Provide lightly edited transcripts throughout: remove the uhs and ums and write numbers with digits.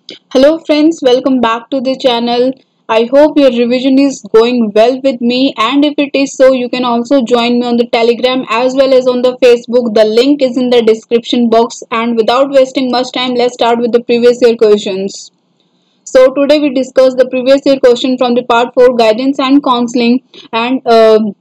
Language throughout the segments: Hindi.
Hello friends, welcome back to the channel. I hope your revision is going well with me, and if it is so, you can also join me on the Telegram as well as on the Facebook. The link is in the description box, and without wasting much time, let's start with the previous year questions. So today we discuss the previous year question from the part 4, guidance and counseling, and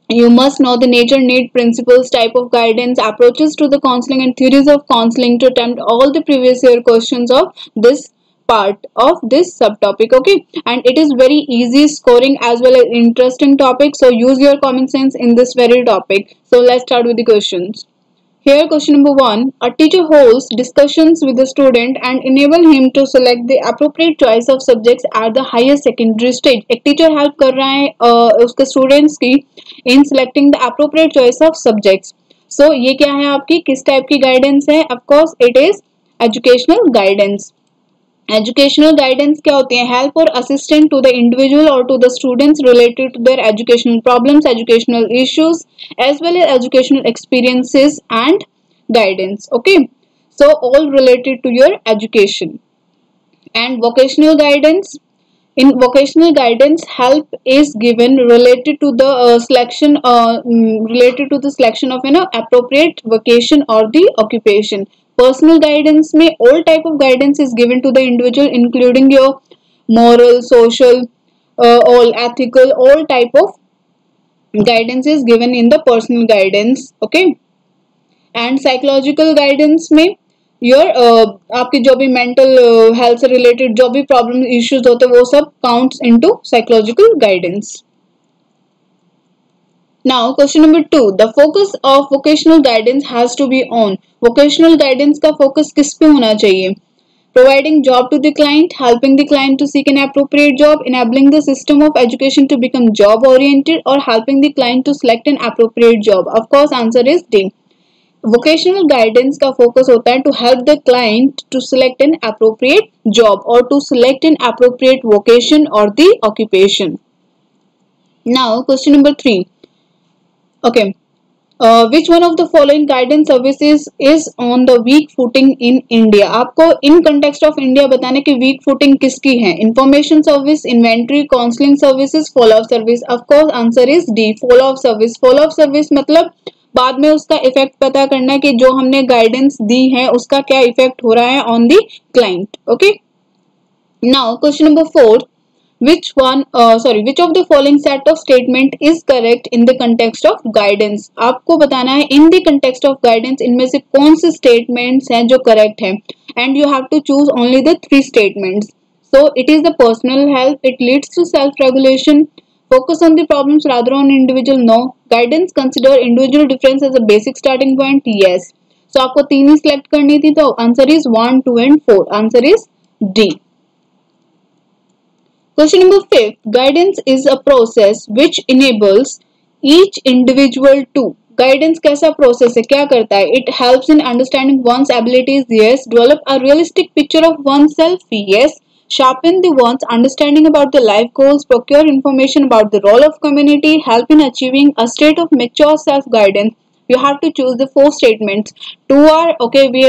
you must know the nature, need, principles, type of guidance, approaches to the counseling, and theories of counseling to attempt all the previous year questions of this part of this subtopic. Okay, and it is very easy scoring as well as interesting topic, so use your common sense in this very topic. So let's start with the questions. Here question number 1. A teacher holds discussions with the student and enable him to select the appropriate choice of subjects at the higher secondary stage. एक टीचर हेल्प कर रहा है उसके स्टूडेंट्स की in selecting the appropriate choice of subjects. So ये क्या है आपकी किस टाइप की गाइडेंस है? Of course it is educational guidance. Educational guidance क्या होती है? हेल्प और असिस्टेंट टू द इंडिविजुअल और to the students related to their educational problems, educational issues as well as educational experiences and guidance. Okay, so all related to your education. And vocational guidance, in vocational guidance help is given related to the selection of appropriate vocation or the occupation. Personal guidance में all type of guidance is given to the individual, including your moral, social, all ethical, all type of guidance is given in the personal guidance. Okay, and psychological guidance में योर आपकी जो भी मेंटल हेल्थ से रिलेटेड जो भी प्रॉब्लम इश्यूज होते हैं वो सब counts into psychological guidance. Now question number 2. The focus of vocational guidance has to be on. Vocational guidance का focus किस पे होना चाहिए? Providing job to the client, helping the client to seek an appropriate job, enabling the system of education to become job oriented, or helping the client to select an appropriate job. Of course answer is D. Vocational guidance का फोकस होता है to help the client to select an appropriate job और to select an appropriate vocation और the occupation. Now question number 3. Okay, which one of the following guidance services is on the weak footing in India? आपको इन कंटेक्स्ट ऑफ इंडिया बताने की वीक फुटिंग किसकी है? Information service, inventory, counselling services, follow up service. Of course answer is D, follow up service. Follow up service मतलब बाद में उसका इफेक्ट पता करना है कि जो हमने गाइडेंस दी है उसका क्या इफेक्ट हो रहा है on the client. Okay, now question number 4. which of the following set of statement is correct in the context of guidance? आपको बताना है in the context of guidance इनमें से कौन से statements हैं जो correct हैं, and you have to choose only the 3 statements. So it is the personal help, it leads to self regulation, focus on the problems rather on individual. No. Guidance consider individual difference as a basic starting point. Yes. So आपको 3 ही select करनी थी, तो answer is 1, 2 and 4. Answer is D. Question number 5. Guidance is a process which enables each individual to. Guidance कैसा process है, क्या करता है? It helps in understanding one's abilities. Yes. Develop a realistic picture of oneself. Yes. Sharpen the one's understanding about the life goals, procure information about the role of community, help in achieving a state of mature self-guidance. You have to choose the 4 statements. 2 are okay, we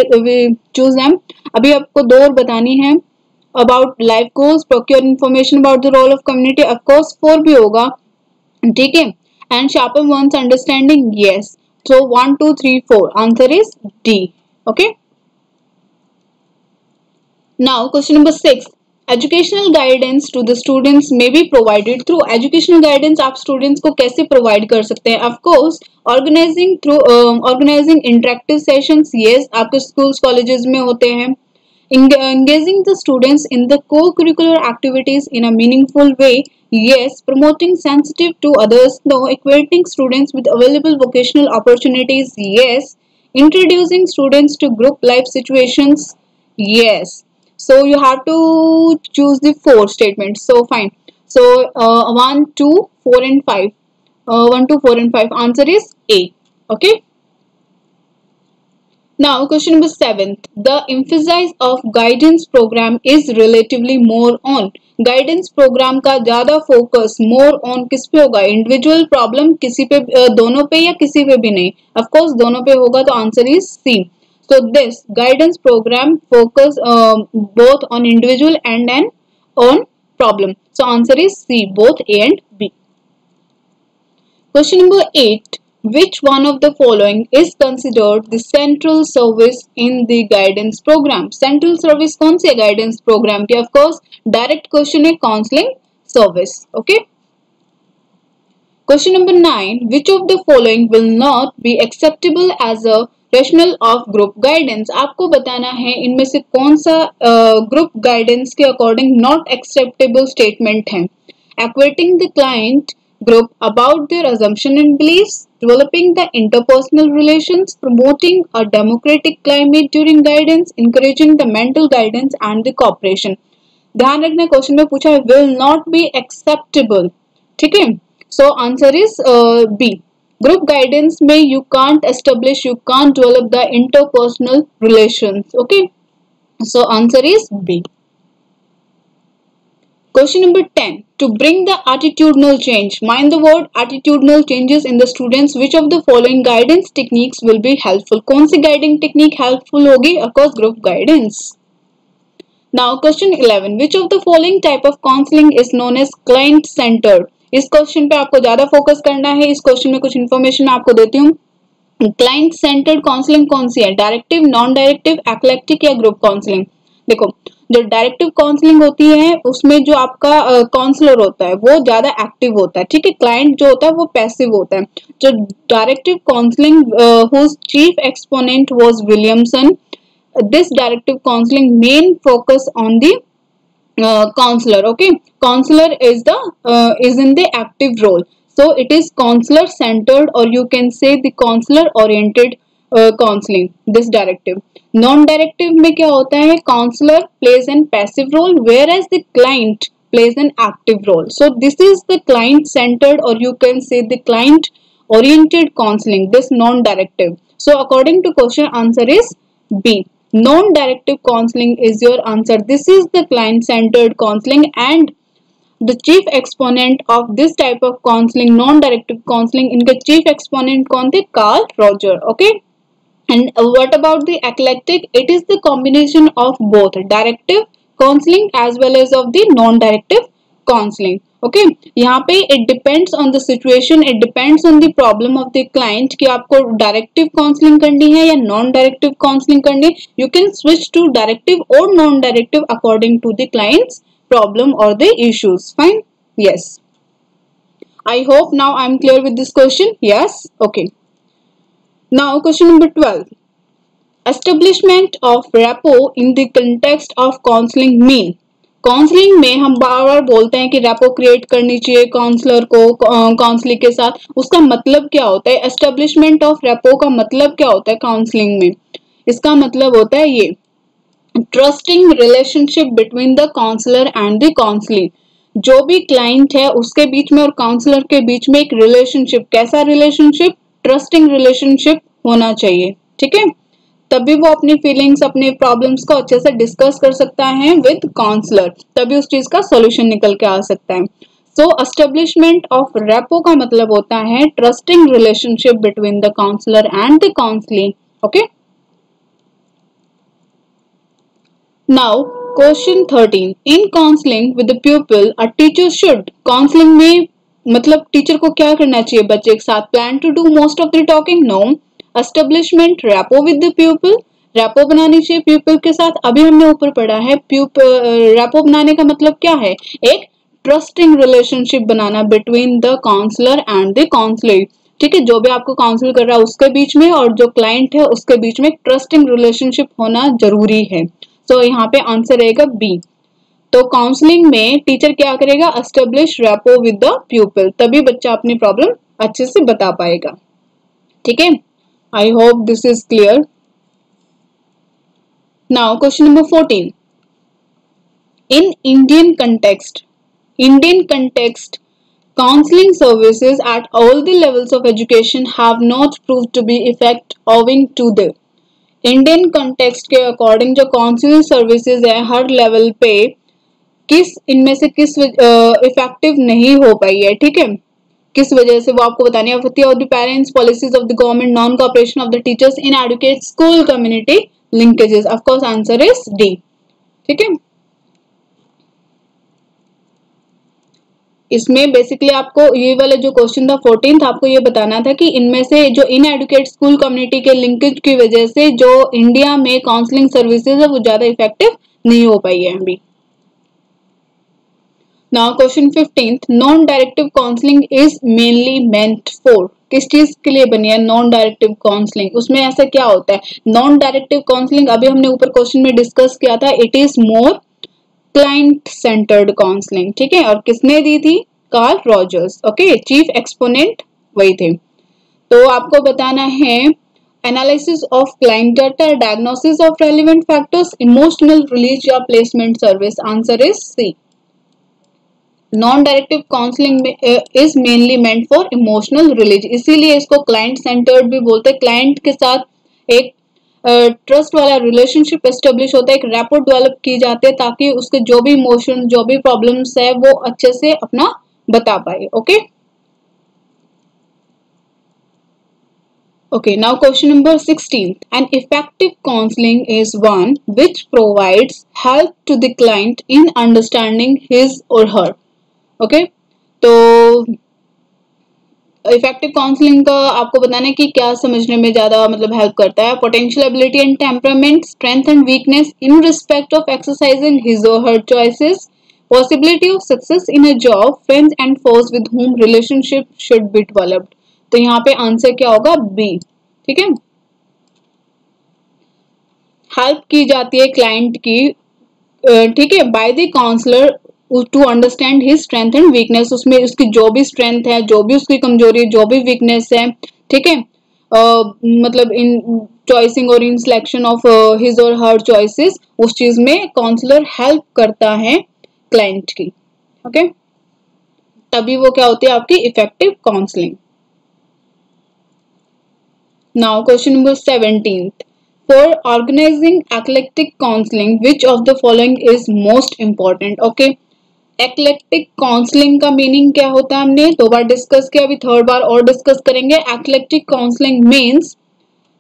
choose them. अभी आपको 2 और बतानी है. About life goals, procure information about the role of community. Of course 4 भी होगा, ठीक है. And sharpen one's understanding. Yes. So 1, 2, 3, 4. Answer is D. Okay. Now question number 6. Educational guidance to the students may be provided through. Educational guidance आप स्टूडेंट्स को कैसे प्रोवाइड कर सकते हैं? Of course organising interactive sessions. Yes, आपके स्कूल्स कॉलेजेस में होते हैं. engaging the students in the co-curricular activities in a meaningful way. Yes, promoting sensitive to others. No, equating students with available vocational opportunities. Yes, introducing students to group life situations. Yes. So you have to choose the 4 statements. So fine. So 1, 2, 4 and 5. 1, 2, 4 and 5. Answer is A. Okay. Now question number 7. The emphasis of guidance program is relatively more on. Guidance program का ज़्यादा focus more on किस पे होगा? Individual problem किसी पे दोनों पे या किसी पे भी नहीं? Of course दोनों पे होगा, तो answer is C. So this guidance program focus both on individual and on problem. So answer is C, both A and B. Question number 8. Which one of the following is considered the central service in the guidance program? Central service कौन सी है guidance program की? Of course, direct question है counseling service. Okay. Question number 9. Which of the following will not be acceptable as a rationale of group guidance? आपको बताना है इनमें से कौन सा group guidance के according not acceptable statement है. Acquainting the client group about their assumption and beliefs, developing the interpersonal relations, promoting a democratic climate during guidance, encouraging the mental guidance and the cooperation. ध्यान रखना क्वेश्चन में पूछा है will not be acceptable. ठीक है, so answer is B. Group guidance में you can't establish, you can't develop the interpersonal relations. Okay, so answer is B. Question number 10. To bring the attitudinal change, mind the word attitudinal changes in the students. Which of the following guidance techniques will be helpful? कौन सी guiding technique helpful होगी? Of course, group guidance. Now, question 11. Which of the following type of counseling is known as client centered? इस क्वेश्चन पे आपको ज्यादा फोकस करना है. इस क्वेश्चन में कुछ इन्फॉर्मेशन मैं आपको देती हूँ. क्लाइंट सेंटर्ड काउंसलिंग कौन सी है? डायरेक्टिव, नॉन डायरेक्टिव, एक्लेक्टिक या ग्रुप काउंसलिंग? देखो, जो डायरेक्टिव काउंसलिंग होती है उसमें जो आपका काउंसलर होता है वो ज्यादा एक्टिव होता है. ठीक है, क्लाइंट जो होता है वो पैसिव होता है. जो directive counselling whose chief exponent was Williamson, this directive counselling main focus on the counselor. Okay, counselor is in the active role, so it is counselor centered, or you can say the counselor oriented counseling, this directive. Non directive में क्या होता है? Counselor plays an passive role whereas the client plays an active role. So this is the client centered, or you can say the client oriented counseling, this non directive. So according to question, answer is B. Non-directive counseling is your answer. This is the client-centered counseling, and the chief exponent of this type of counseling, non-directive counseling, इनके chief exponent कौन थे? Carl Roger. Okay. And what about the eclectic? It is the combination of both directive counseling as well as of the non-directive counseling. Okay, यहाँ पे it depends on the situation, it depends on the problem of the client कि आपको डायरेक्टिव काउंसलिंग करनी है या नॉन डायरेक्टिव काउंसलिंग करनी है. You can switch to directive और non directive according to the client's problem और the issues. Fine, yes. I hope now I am clear with this question. Yes, okay. Now question number 12. Establishment of rapport in the context of counselling mean. Counselling में हम बार बार बोलते हैं कि रेपो क्रिएट करनी चाहिए काउंसलर को काउंसलिंग के साथ. उसका मतलब क्या होता है? एस्टेब्लिशमेंट ऑफ रेपो का मतलब क्या होता है काउंसलिंग में? इसका मतलब होता है ये trusting relationship between the counsellor and the counselling. जो भी क्लाइंट है उसके बीच में और काउंसलर के बीच में एक रिलेशनशिप. कैसा रिलेशनशिप? ट्रस्टिंग रिलेशनशिप होना चाहिए. ठीक है, तभी वो अपनी फीलिंग्स, अपने प्रॉब्लम्स को अच्छे से डिस्कस कर सकता है विद काउंसलर, तभी उस चीज का सॉल्यूशन निकल के आ सकता है. सो एस्टेब्लिशमेंट ऑफ रेपो का मतलब होता है trusting relationship between the counsellor and the counselling. Okay, now question 13. In counselling with the pupil a teacher should. Counselling में मतलब टीचर को क्या करना चाहिए बच्चे के साथ? Plan to do most of the talking? No. Establishment rapport with the pupil, rapport बनानी चाहिए प्यूपिल के साथ. अभी हमने ऊपर पढ़ा है रैपो बनाने का मतलब क्या है? एक ट्रस्टिंग रिलेशनशिप बनाना between the counsellor and the counsellor. ठीक है, जो भी आपको काउंसिल कर रहा है उसके बीच में और जो क्लाइंट है उसके बीच में ट्रस्टिंग रिलेशनशिप होना जरूरी है. सो यहाँ पे आंसर रहेगा बी. तो काउंसलिंग में टीचर क्या करेगा? एस्टेब्लिश रैपो विद द प्यूपिल, तभी बच्चा अपनी प्रॉब्लम अच्छे से बता पाएगा. ठीक है, I hope this is clear. Now question number 14. In Indian context, counseling services at all the levels of education have not proved to be effective owing to the Indian context के according जो counseling services है हर level पे इनमें से किस इफेक्टिव नहीं हो पाई है. ठीक है, किस वजह से वो आपको बतानी है। Apathy of the parents, policies of the government, non cooperation of the teachers, inadequate school community linkages. Of course answer is D. ठीक है, इसमें बेसिकली आपको ये वाला जो क्वेश्चन था 14th, आपको ये बताना था कि इनमें से जो इनएडुकेट स्कूल कम्युनिटी के लिंकेज की वजह से जो इंडिया में काउंसलिंग सर्विसेज है वो ज्यादा इफेक्टिव नहीं हो पाई है अभी। Now question 15th, non directive counselling is mainly meant for, किस चीज के लिए बनी है नॉन डायरेक्टिव काउंसलिंग? उसमें ऐसा क्या होता है? नॉन डायरेक्टिव काउंसलिंग अभी हमने ऊपर क्वेश्चन में डिस्कस किया था, it is more client centred counselling. ठीक है, और किसने दी थी? Carl Rogers. Okay, chief exponent वही थे। तो आपको बताना है analysis of client data, diagnosis of relevant factors, emotional release या placement service. Answer is C. Non directive counselling is mainly meant for emotional release, इसीलिए इसको क्लाइंट सेंटर्ड भी बोलते हैं। क्लाइंट के साथ एक ट्रस्ट वाला रिलेशनशिप एस्टेब्लिश होता है, एक रैपो डेवलप की जाती है ताकि उसके जो भी इमोशन, जो भी प्रॉब्लम्स है वो अच्छे से अपना बता पाए। Okay okay, now question number 16, an effective counselling is one which provides help to the client in understanding his or her. Okay, तो इफेक्टिव काउंसलिंग का आपको बताना है कि क्या समझने में ज्यादा मतलब हेल्प करता है। Potential ability and temperament, strength and weakness in respect of exercising his or her choices, possibility of success in a job, friends and force with whom relationship should be developed. तो यहाँ पे आंसर क्या होगा? बी। ठीक है, हेल्प की जाती है क्लाइंट की, ठीक है, by the counsellor to understand his strength and weakness. उसमें उसकी जो भी स्ट्रेंथ है, जो भी उसकी कमजोरी है, जो भी वीकनेस है, ठीक है, मतलब इन चॉइसिंग और in selection of his or her choices, उस चीज में काउंसलर हेल्प करता है क्लाइंट की। ओके, तभी वो क्या होती है आपकी effective counselling. Now question number 17, for organizing eclectic counseling which of the following is most important? okay, eclectic counseling का मीनिंग क्या होता है हमने 2 बार डिस्कस किया, अभी 3rd बार और डिस्कस करेंगे। eclectic counseling means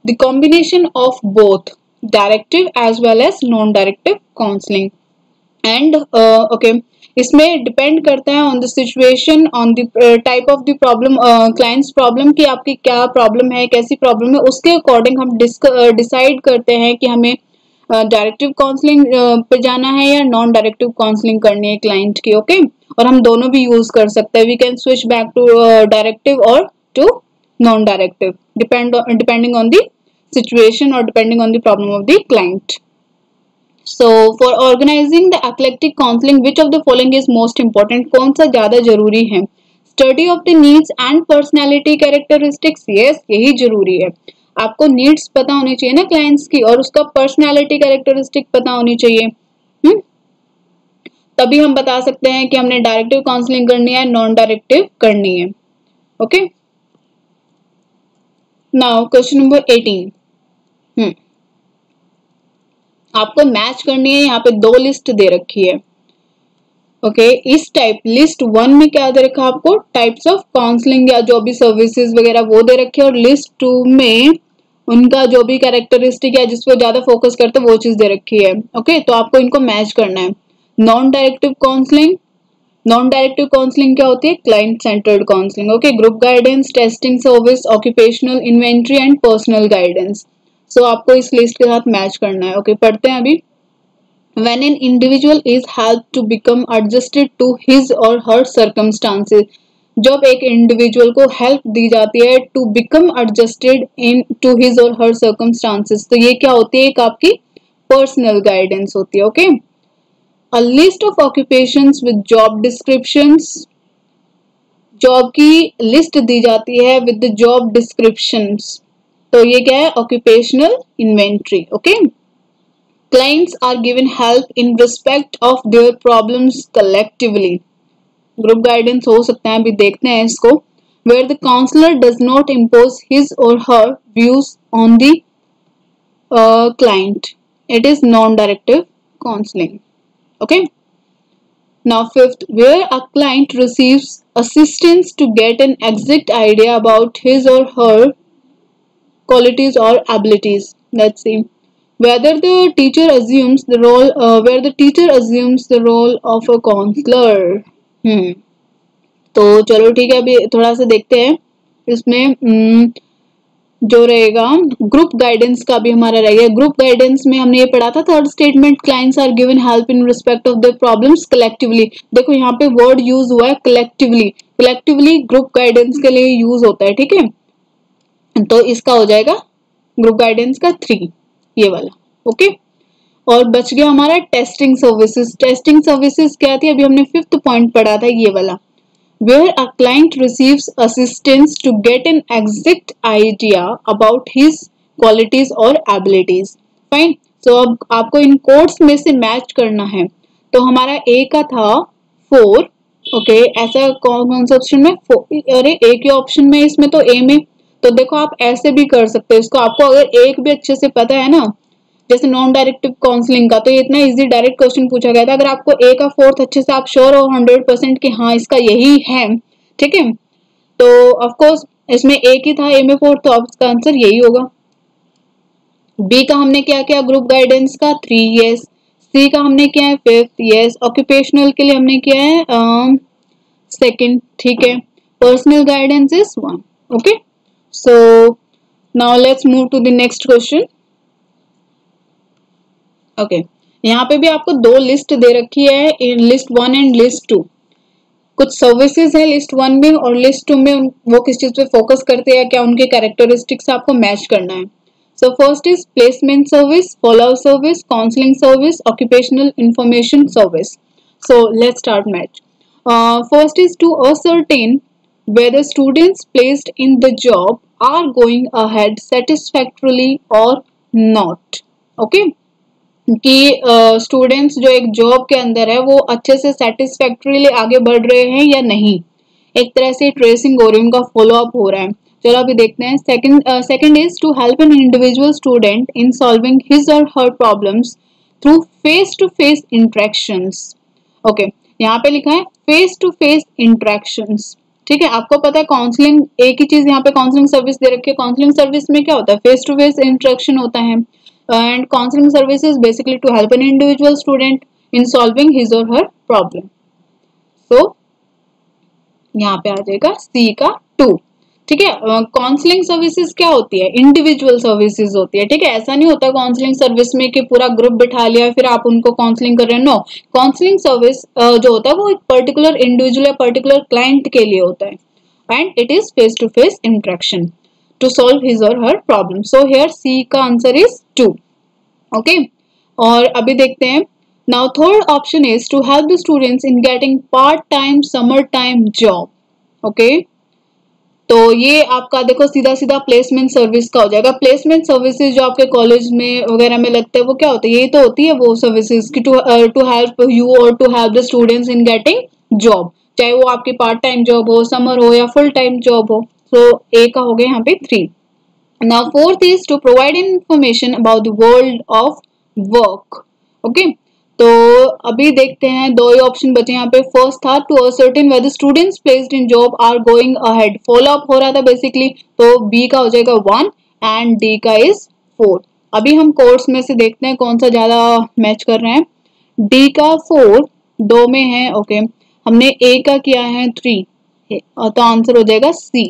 the combination of both directive as well as non-directive counseling and okay, इसमें डिपेंड करता है on the situation, on the type of the problem, clients problem की आपकी क्या प्रॉब्लम है, कैसी प्रॉब्लम है, उसके अकॉर्डिंग हम डिसाइड करते हैं कि हमें डायरेक्टिव काउंसलिंग पे जाना है या नॉन डायरेक्टिव काउंसलिंग करनी है क्लाइंट की। ओके, और हम दोनों भी यूज कर सकते हैं, we can switch back to directive or to non directive depending on the situation और depending on the problem of the client. So for organizing the eclectic counseling, which of the following is most important? कौन सा ज्यादा जरूरी है? Study of the needs and personality characteristics, yes, यही जरूरी है। आपको नीड्स पता होनी चाहिए ना क्लाइंट्स की, और उसका पर्सनैलिटी कैरेक्टरिस्टिक पता होनी चाहिए। तभी हम बता सकते हैं कि हमने डायरेक्टिव काउंसलिंग करनी है, नॉन डायरेक्टिव करनी है। ओके, नाउ क्वेश्चन नंबर 18, आपको मैच करनी है। यहाँ पे 2 लिस्ट दे रखी है। ओके, इस टाइप लिस्ट 1 में क्या दे रखा है आपको? टाइप्स ऑफ काउंसलिंग या जो भी सर्विसेज वगैरह वो दे रखे है, और लिस्ट 2 में उनका जो भी कैरेक्टरिस्टिक है जिस पर ज्यादा फोकस करते हैं वो चीज दे रखी है। ओके, तो आपको इनको मैच करना है। Non directive counselling, non directive counselling क्या होती है? Client centred counselling. Okay, group guidance, testing service, occupational inventory and personal guidance. So आपको इस लिस्ट के साथ मैच करना है। ओके, पढ़ते हैं अभी। When an individual is helped to become adjusted to his or her circumstances, जब एक इंडिविजुअल को हेल्प दी जाती है to become adjusted into his or her circumstances, तो ये क्या होती है? एक आपकी पर्सनल गाइडेंस होती है। Okay, a list of occupations with job descriptions, job की लिस्ट दी जाती है विद द जॉब डिस्क्रिप्शंस, तो ये क्या है? Occupational inventory. Okay, clients are given help in respect of their problems collectively, group guidance हो सकता है, अभी देखते हैं इसको। where the counselor does not impose his or her views on the client, it is non-directive counseling. okay, Now fifth, where a client receives assistance to get an exact idea about his or her qualities or abilities. Let's see. Whether the teacher assumes the role, where the teacher assumes the role of a counselor. तो चलो ठीक है, अभी थोड़ा सा देखते हैं इसमें जो रहेगा ग्रुप गाइडेंस का भी हमारा रहेगा। ग्रुप गाइडेंस में हमने ये पढ़ा था third statement, clients are given help in respect of the problems collectively. देखो यहाँ पे वर्ड यूज हुआ है कलेक्टिवली, कलेक्टिवली ग्रुप गाइडेंस के लिए यूज होता है, ठीक है। तो इसका हो जाएगा ग्रुप गाइडेंस का 3, ये वाला, ओके। और बच गया हमारा टेस्टिंग सर्विसेज। टेस्टिंग सर्विसेज क्या थी, अभी हमने 5th पॉइंट पढ़ा था, ये वाला, where a client receives assistance to get an exact idea about his qualities or abilities. Fine. So अब आपको इन कोड्स में से मैच करना है। तो हमारा A का था 4, ओके। ऐसा कौन सा ऑप्शन में, अरे एक ही ऑप्शन में, इसमें तो A में। तो देखो आप ऐसे भी कर सकते हो इसको, आपको अगर एक भी अच्छे से पता है ना, जैसे नॉन डायरेक्टिव काउंसलिंग का, तो ये इतना इजी डायरेक्ट क्वेश्चन पूछा गया था। अगर आपको ए का 4th अच्छे से आप श्योर हो 100% कि हाँ इसका यही है, ठीक है, तो ऑफ कोर्स इसमें एक ही था, ए में 4, तो अब इसका आंसर यही होगा। बी का हमने क्या किया, ग्रुप गाइडेंस का 3, यस। सी का हमने किया है 5th, यस। ऑक्यूपेशनल के लिए हमने किया है 2nd, ठीक है। Personal guidance is 1, okay. So now let's move to the next question. Okay यहाँ पे भी आपको 2 लिस्ट दे रखी है, इन लिस्ट 1 एंड लिस्ट 2। कुछ सर्विसेज है लिस्ट 1 में, और लिस्ट 2 में वो किस चीज पे फोकस करते हैं, क्या उनके कैरेक्टरिस्टिक्स आपको मैच करना है। So first is placement service, follow service, counselling service, occupational information service. So let's start match. First is to ascertain whether students placed in the job are going ahead satisfactorily or not, okay। कि स्टूडेंट्स जो एक जॉब के अंदर है वो अच्छे से सेटिस्फैक्टरीली आगे बढ़ रहे हैं या नहीं, एक तरह से ट्रेसिंग हो रही है, उनका फॉलो अप हो रहा है। चलो अभी देखते हैं। Second is to help an individual student in solving his or her problems through face to face interactions, okay. यहाँ पे लिखा है फेस टू फेस इंटरेक्शंस, ठीक है। आपको पता है काउंसलिंग, एक ही चीज यहाँ पे काउंसलिंग सर्विस दे रखी है। काउंसलिंग सर्विस में क्या होता है, फेस टू फेस इंटरेक्शन होता है। And counseling service is basically to help an individual student in solving his or her problem. So यहाँ पे आ जाएगा C का 2, ठीक है। काउंसलिंग सर्विसेज क्या होती है, इंडिविजुअल सर्विसेज होती है, ठीक है। ऐसा नहीं होता काउंसलिंग सर्विस में कि पूरा ग्रुप बिठा लिया फिर आप उनको काउंसलिंग कर रहे हैं, नो। काउंसलिंग सर्विस जो होता है वो एक पर्टिकुलर इंडिविजुअल या पर्टिकुलर क्लाइंट के लिए होता है, and it is face to face interaction to solve his or her problem. So here C का आंसर is 2, okay। और अभी देखते हैं। Now third option is to help the students in getting part-time summer time job, okay। तो ये आपका देखो सीधा सीधा प्लेसमेंट सर्विस का हो जाएगा। प्लेसमेंट सर्विसेज जो आपके कॉलेज में वगैरह में लगता है वो क्या होता है, यही तो होती है वो सर्विसेज की, टू हेल्प यू और to help the students in getting job, चाहे वो आपकी पार्ट टाइम जॉब हो, समर हो या फुल टाइम जॉब हो। So A का हो गया यहाँ पे 3। Now fourth is to provide information about the world of work, okay। तो अभी देखते हैं, 2 ही ऑप्शन बचे यहाँ पे। फर्स्ट था to ascertain whether students placed in job are going ahead, follow up हो रहा था बेसिकली, तो B का हो जाएगा 1 एंड D का is 4। अभी हम कोर्स में से देखते हैं कौन सा ज्यादा मैच कर रहे हैं। D का 4 2 में है, ओके। हमने A का किया है 3, तो आंसर हो जाएगा C।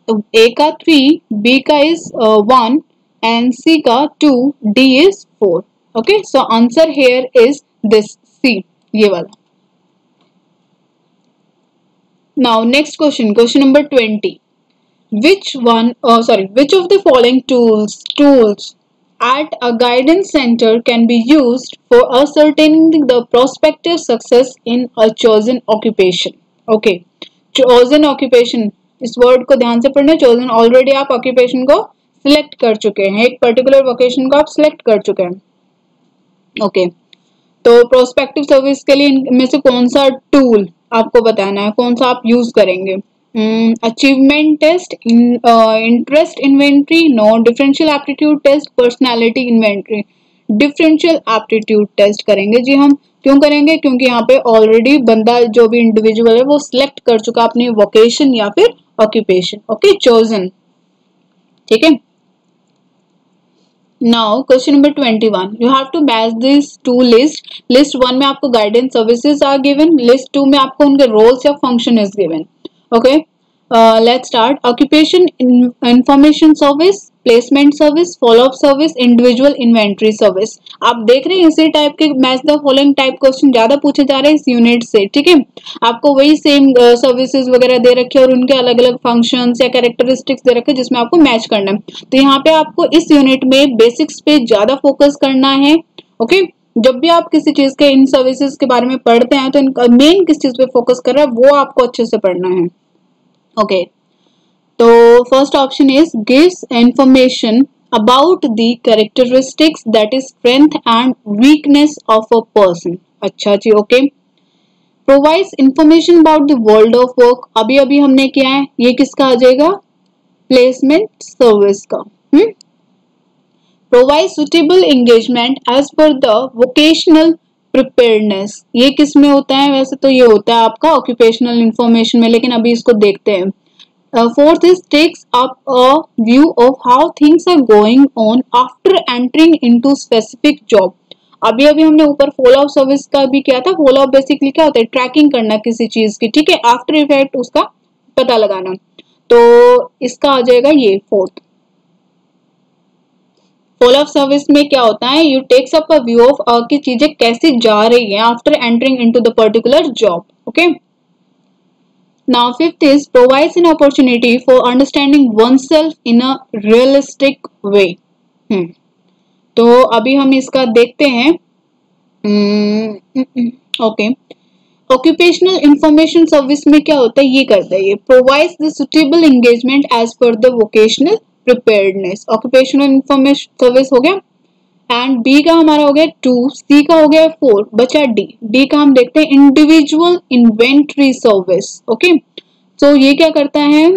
तो A का 3, B का is 1 and C का 2, D is 4, okay। So answer here is this C, ये वाला। Now next question, question number 20. Which of the following tools at a guidance center can be used for ascertaining the prospective success in a chosen occupation, okay। chosen occupation, इस वर्ड को ध्यान से पढ़ना। चोजन, ऑलरेडी आप ऑक्यूपेशन को सिलेक्ट कर चुके हैं, एक पर्टिकुलर वोकेशन को आप सिलेक्ट कर चुके हैं, ओके। तो प्रोस्पेक्टिव सर्विस के लिए इनमें से कौन सा टूल आपको बताना है, कौन सा आप यूज करेंगे। Achievement test, interest inventory, no. Differential aptitude test, personality inventory. Differential aptitude test करेंगे जी हम। क्यों करेंगे? क्योंकि यहाँ पे ऑलरेडी बंदा जो भी इंडिविजुअल है वो सिलेक्ट कर चुका अपनी वोकेशन या फिर ऑक्यूपेशन। Okay, chosen. ठीक है। Now question number 21, you have to match this two list. List 1 में आपको guidance services are given, list 2 में आपको उनके रोल्स या function is given. Okay, let's start. Occupation information service, placement service, follow up service, individual inventory service. आप देख रहे हैं इसी टाइप के match the following type question ज्यादा पूछे जा रहे हैं इस यूनिट से। ठीक है, आपको वही सेम सर्विसेज वगैरह दे रखे हैं और उनके अलग अलग फंक्शंस या कैरेक्टरिस्टिक्स दे रखे हैं जिसमें आपको मैच करना है। तो यहाँ पे आपको इस यूनिट में बेसिक्स पे ज्यादा फोकस करना है। ओके, जब भी आप किसी चीज के इन सर्विसेज के बारे में पढ़ते हैं तो इनका मेन किस चीज पे फोकस कर रहा है वो आपको अच्छे से पढ़ना है। ओके, तो first option is gives information about the characteristics that is strength and weakness of a person. अच्छा जी, okay. Provides information about the world of work, अभी अभी हमने किया है, ये किसका आ जाएगा? प्लेसमेंट सर्विस का। Provide suitable engagement as per the vocational preparedness, ये किस में होता है? वैसे तो ये होता है आपका ऑक्यूपेशनल इंफॉर्मेशन में, लेकिन अभी इसको देखते हैं। Fourth is takes up a view of how things are going on after entering into specific job. अभी अभी हमने ऊपर फॉलो अप सर्विस का भी किया था। फॉलो अप बेसिकली क्या होता है? ट्रैकिंग करना किसी चीज की। ठीक है, आफ्टर इफेक्ट उसका पता लगाना। तो इसका आ जाएगा ये फोर्थ। फॉलो अप सर्विस में क्या होता है? You takes up a view of कि चीजें कैसे जा रही है after entering into the particular job. Okay, now fifth is provides an opportunity for understanding oneself in a realistic way. तो अभी हम इसका देखते हैं। ओके, ऑक्यूपेशनल इंफॉर्मेशन सर्विस में क्या होता है? ये करता है, ये provides the suitable engagement as per the vocational preparedness. Occupational information service हो गया, एंड बी का हमारा हो गया 2, सी का हो गया 4, बचा डी। डी का हम देखते हैं इंडिविजुअल इन्वेंट्री सर्विस। ओके, तो ये क्या करता है?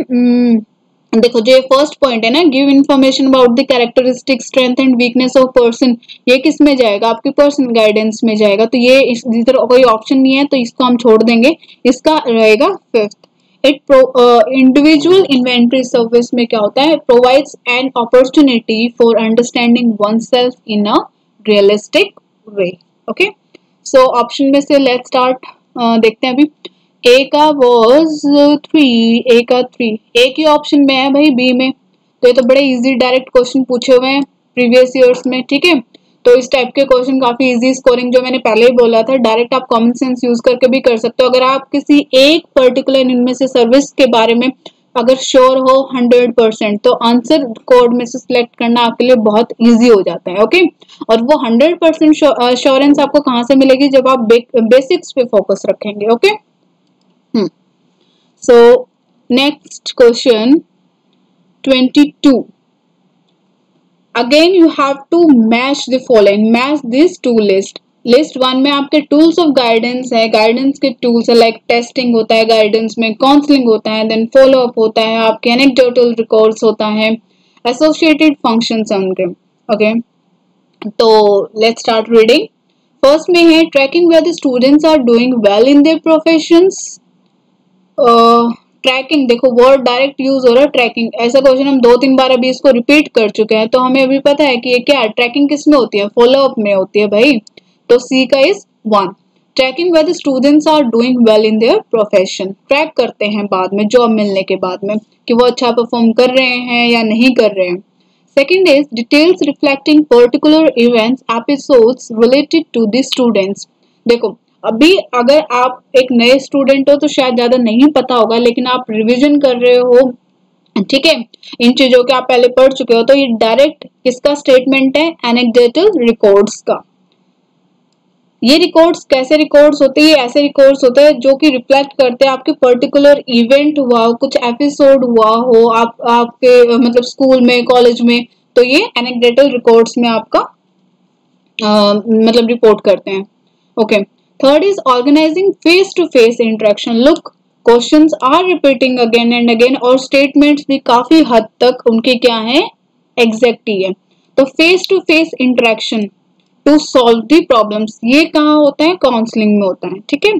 देखो, जो फर्स्ट पॉइंट है ना, give information about the characteristic strength and weakness of person, ये किस में जाएगा? आपकी पर्सन गाइडेंस में जाएगा। तो ये इधर कोई ऑप्शन नहीं है तो इसको हम छोड़ देंगे, इसका रहेगा फिफ्थ। इंडिविजुअल इन्वेंट्री सर्विस में क्या होता है? Provides an opportunity for understanding oneself in a realistic way. Okay, so option में से लेट्स स्टार्ट, देखते हैं अभी। ए का was 3, ए का 3, एक ही ऑप्शन में है भाई बी में। तो ये तो बड़े इजी डायरेक्ट क्वेश्चन पूछे हुए हैं प्रीवियस ईयर्स में। ठीक है, तो इस टाइप के क्वेश्चन काफी इजी स्कोरिंग, जो मैंने पहले ही बोला था, डायरेक्ट आप कॉमन सेंस यूज करके भी कर सकते हो। अगर आप किसी एक पर्टिकुलर इनमें से सर्विस के बारे में अगर श्योर हो 100%, तो आंसर कोड में से सिलेक्ट करना आपके लिए बहुत इजी हो जाता है। ओके, और वो 100% श्योरेंस आपको कहाँ से मिलेगी? जब आप बेसिक्स पे फोकस रखेंगे। Okay, so next question 22, again you have to match the following, match this two list। List 1 में आपके टूल्स ऑफ गाइडेंस है, गाइडेंस के टूल्स है, लाइक टेस्टिंग होता है गाइडेंस में, काउंसलिंग होता है, देन फॉलो अप होता है, आपके एनेक्डोटल रिकॉर्ड्स होता है, एसोसिएटेड फंक्शंस होंगे। ओके, तो लेट्स स्टार्ट रीडिंग। फर्स्ट में है tracking where the students are doing well in their professions. Tracking, देखो वर्ड डायरेक्ट यूज हो रहा है ट्रैकिंग। ऐसा क्वेश्चन हम 2-3 बार अभी इसको रिपीट कर चुके हैं, तो हमें अभी पता है कि ये क्या है। ट्रैकिंग किस में होती है? फॉलो अप में होती है भाई। तो सी का is 1। Tracking where the students are doing well in their profession, track करते हैं बाद में, जॉब मिलने के बाद में, कि वो अच्छा परफॉर्म कर रहे हैं या नहीं कर रहे हैं। Second is details reflecting particular events episodes related to the students. देखो, अभी अगर आप एक नए स्टूडेंट हो तो शायद ज्यादा नहीं पता होगा, लेकिन आप रिवीजन कर रहे हो, ठीक है, इन चीजों के आप पहले पढ़ चुके हो, तो ये डायरेक्ट किसका स्टेटमेंट है? एनेक्डोटल रिकॉर्ड्स का। ये रिकॉर्ड्स कैसे रिकॉर्ड्स होते हैं? ये ऐसे रिकॉर्ड्स होते हैं जो कि रिफ्लेक्ट करते हैं आपके पर्टिकुलर इवेंट हुआ हो, कुछ एपिसोड हुआ हो आपके मतलब स्कूल में, कॉलेज में, तो ये एनेक्डोटल रिकॉर्ड्स में आपका मतलब रिपोर्ट करते हैं। Okay, third is organising face to face interaction. Look, questions are repeating again and again, और स्टेटमेंट्स भी काफी हद तक उनके क्या है? एग्जैक्ट ही है। तो face to face interaction to solve the problems, ये कहाँ होता है, काउंसलिंग में होता है, ठीक है।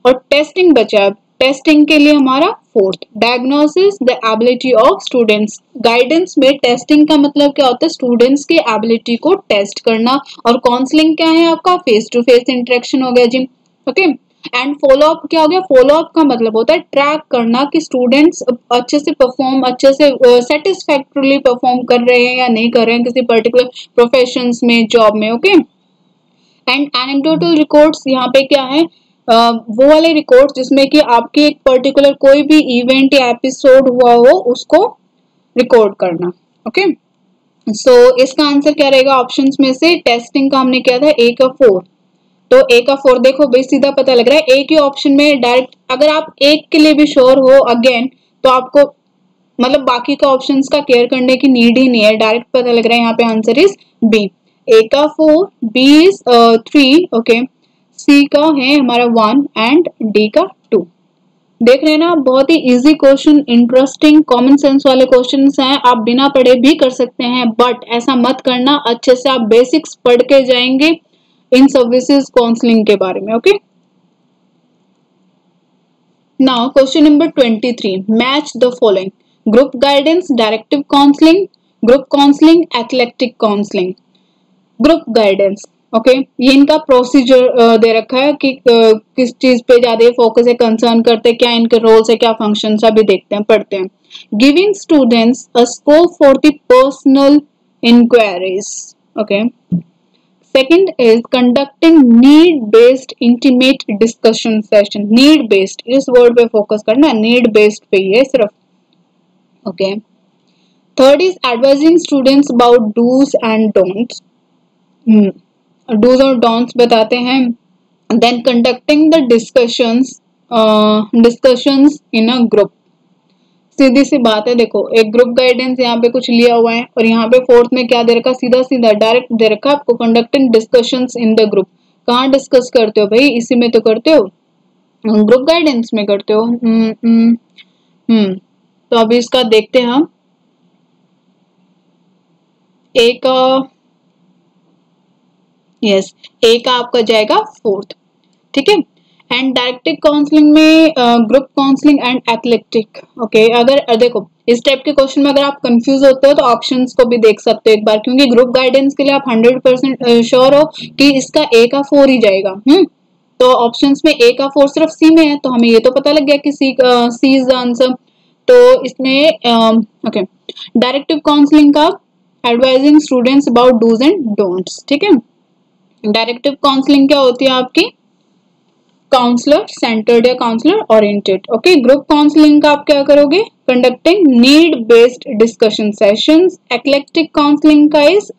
और टेस्टिंग बचा, टेस्टिंग के लिए हमारा fourth, diagnosis the ability of students. Guidance में टेस्टिंग का मतलब क्या होता है, स्टूडेंट्स के एबिलिटी को टेस्ट करना। और काउंसलिंग क्या है आपका, फेस टू फेस इंटरेक्शन हो गया जी, ओके। एंड फॉलो अप क्या हो गया, फॉलो अप का मतलब होता है ट्रैक करना कि स्टूडेंट्स अच्छे से परफॉर्म, अच्छे से सेटिस्फैक्टरीली परफॉर्म कर रहे हैं या नहीं कर रहे हैं किसी पर्टिकुलर प्रोफेशंस में, जॉब में, ओके। एंड एनेक्डोटल रिकॉर्ड्स, यहाँ पे क्या है, वो वाले रिकॉर्ड्स जिसमें कि आपके एक पर्टिकुलर कोई भी इवेंट या एपिसोड हुआ हो उसको रिकॉर्ड करना, ओके। सो इसका आंसर क्या रहेगा ऑप्शंस में से, टेस्टिंग का हमने किया था ए का 4, तो ए का 4 देखो भाई सीधा पता लग रहा है, ए के ऑप्शन में डायरेक्ट, अगर आप एक के लिए भी श्योर हो अगेन तो आपको मतलब बाकी का ऑप्शंस का केयर करने की नीड ही नहीं है, डायरेक्ट पता लग रहा है यहाँ पे आंसर इज बी। ए का 4, बी इज 3, ओके, सी का है हमारा 1 एंड डी का 2। देख रहे हैं ना, बहुत ही easy question, interesting common sense वाले क्वेश्चंस हैं, आप बिना पढ़े भी कर सकते हैं, बट ऐसा मत करना, अच्छे से आप बेसिक्स पढ़ के जाएंगे इन सर्विसेज काउंसलिंग के बारे में, okay. Now question number 23, match the following, group guidance, directive counselling, group counselling, athletic counselling. Group guidance, okay, ये इनका प्रोसीजर दे रखा है कि किस चीज पे ज्यादा फोकस है, कंसर्न करते हैं, क्या इनके रोल्स है, क्या फंक्शन, अभी देखते हैं, पढ़ते हैं। Giving students a scope for the personal inquiries, okay. Second is conducting need based intimate discussion session, need based, इस वर्ड पे फोकस करना, नीड बेस्ड पे ही है सिर्फ, okay. Third is advising students about dos and don'ts, dos और डोंट्स बताते हैं। Then conducting the discussions in a group, सीधी सी बात है, देखो एक ग्रुप गाइडेंस यहाँ पे कुछ लिया हुआ है और यहाँ पे फोर्थ में क्या दे रखा, सीधा सीधा डायरेक्ट दे रखा आपको, conducting discussions in the group. कहाँ डिस्कस करते हो भाई, इसी में तो करते हो, ग्रुप गाइडेंस में करते हो। तो अभी इसका देखते हैं हम, एक यस, ए का आपका जाएगा फोर्थ, ठीक है। एंड डायरेक्टिव काउंसलिंग में group counselling and athletic, okay. अगर देखो इस टाइप के क्वेश्चन में अगर आप कंफ्यूज होते हो तो ऑप्शंस को भी देख सकते हो एक बार, क्योंकि ग्रुप गाइडेंस के लिए आप 100% श्योर हो कि इसका ए का 4 ही जाएगा, तो ऑप्शंस में ए का 4 सिर्फ सी में है, तो हमें ये तो पता लग गया कि सी इज द आंसर। तो इसमें ओके, डायरेक्टिव काउंसलिंग का advising students about dos and don'ts, ठीक है। डायरेक्टिव काउंसलिंग क्या होती है आपकी, काउंसलर सेंटर्ड या counsellor oriented, okay. Group counselling का आप क्या करोगे, conducting need based discussion sessions. Eclectic counselling का इज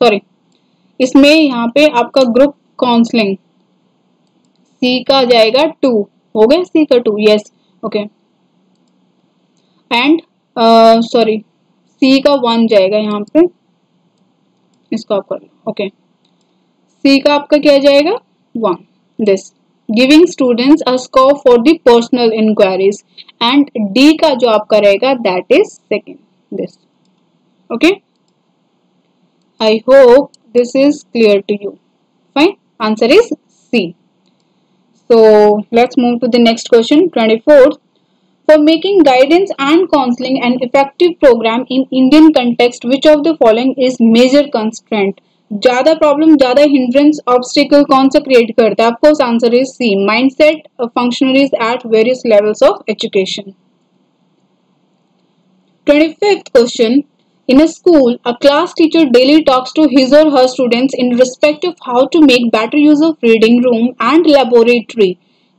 सॉरी, इसमें यहाँ पे आपका ग्रुप काउंसलिंग सी का जाएगा 2, हो गया सी का 2, यस, ओके। एंड सॉरी, सी का 1 जाएगा यहाँ पे, इसको आप कर लो, ओके। सी का आपका क्या जाएगा 1, this giving students a scope for the personal inquiries, and D का जो आपका रहेगा that is second, this, okay. I hope this is clear to you. Fine, answer is C. So let's move to the next question, 24. For making guidance and counseling an effective program in Indian context, which of the following is major constraint? ज्यादा प्रॉब्लम, ज्यादा हिंड्रेंस, ऑब्स्टिकल कौन सा क्रिएट करता है? Of course answer is C, mindset functionaries at various levels of education. 25th question, in a school a class teacher daily talks to his or her students in respect of how to make better use of reading room and laboratory.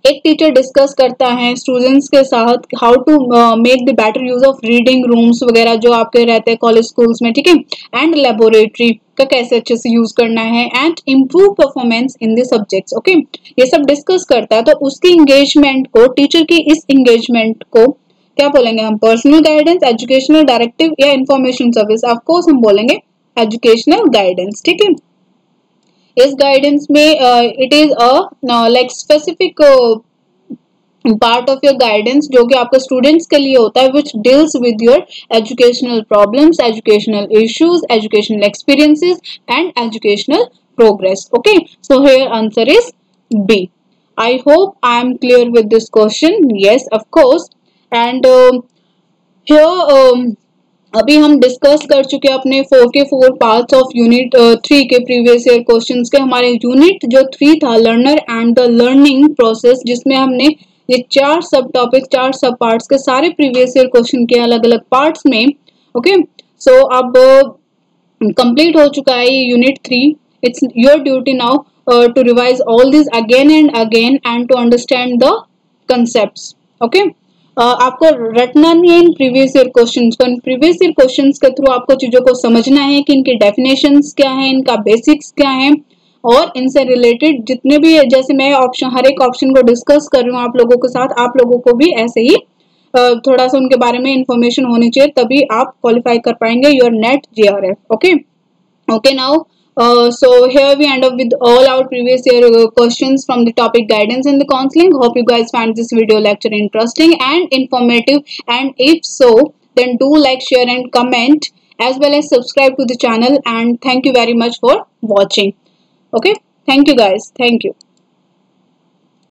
एक टीचर डिस्कस करता है स्टूडेंट्स के साथ how to make the better use of reading rooms वगैरह जो आपके रहते हैं कॉलेज स्कूल्स में, ठीक है, एंड लेबोरेटरी का कैसे अच्छे से यूज करना है, and improve performance in the subjects, okay. ये सब डिस्कस करता है, तो उसकी इंगेजमेंट को, टीचर की इस इंगेजमेंट को क्या बोलेंगे हम, पर्सनल गाइडेंस, एजुकेशनल, डायरेक्टिव या इंफॉर्मेशन सर्विस? ऑफ कोर्स हम बोलेंगे एजुकेशनल गाइडेंस, ठीक है। इस गाइडेंस में it is a like specific part of your guidance जो कि आपके स्टूडेंट्स के लिए होता है, which deals with your educational problems, educational issues, educational experiences and educational progress. Okay, so here answer is B. I hope I am clear with this question. Yes, of course. And here अभी हम डिस्कस कर चुके हैं अपने 4 के 4 पार्ट्स ऑफ यूनिट 3 के प्रीवियस ईयर क्वेश्चंस के। हमारे यूनिट जो 3 था, learner and the learning process, जिसमें हमने ये 4 सब टॉपिक, 4 सब पार्ट्स के सारे प्रीवियस ईयर क्वेश्चन के अलग अलग पार्ट्स में। ओके, सो अब कंप्लीट हो चुका है ये unit 3। It's your duty now to revise all these again and again and to understand the concepts. Okay? आपको रटना नहीं है इन प्रीवियस ईयर क्वेश्चंस को। इन प्रीवियस ईयर क्वेश्चंस के थ्रू आपको चीजों को समझना है कि इनकी डेफिनेशंस क्या है, इनका बेसिक्स क्या है, और इनसे रिलेटेड जितने भी, जैसे मैं ऑप्शन, हर एक ऑप्शन को डिस्कस कर रही हूँ आप लोगों के साथ, आप लोगों को भी ऐसे ही थोड़ा सा उनके बारे में इंफॉर्मेशन होनी चाहिए, तभी आप क्वालिफाई कर पाएंगे your net JRF। Okay, okay, now so here we end up with all our previous year questions from the topic guidance and the counseling. Hope you guys find this video lecture interesting and informative, and if so, then do like, share and comment, as well as subscribe to the channel, and thank you very much for watching. Okay, thank you guys, thank you.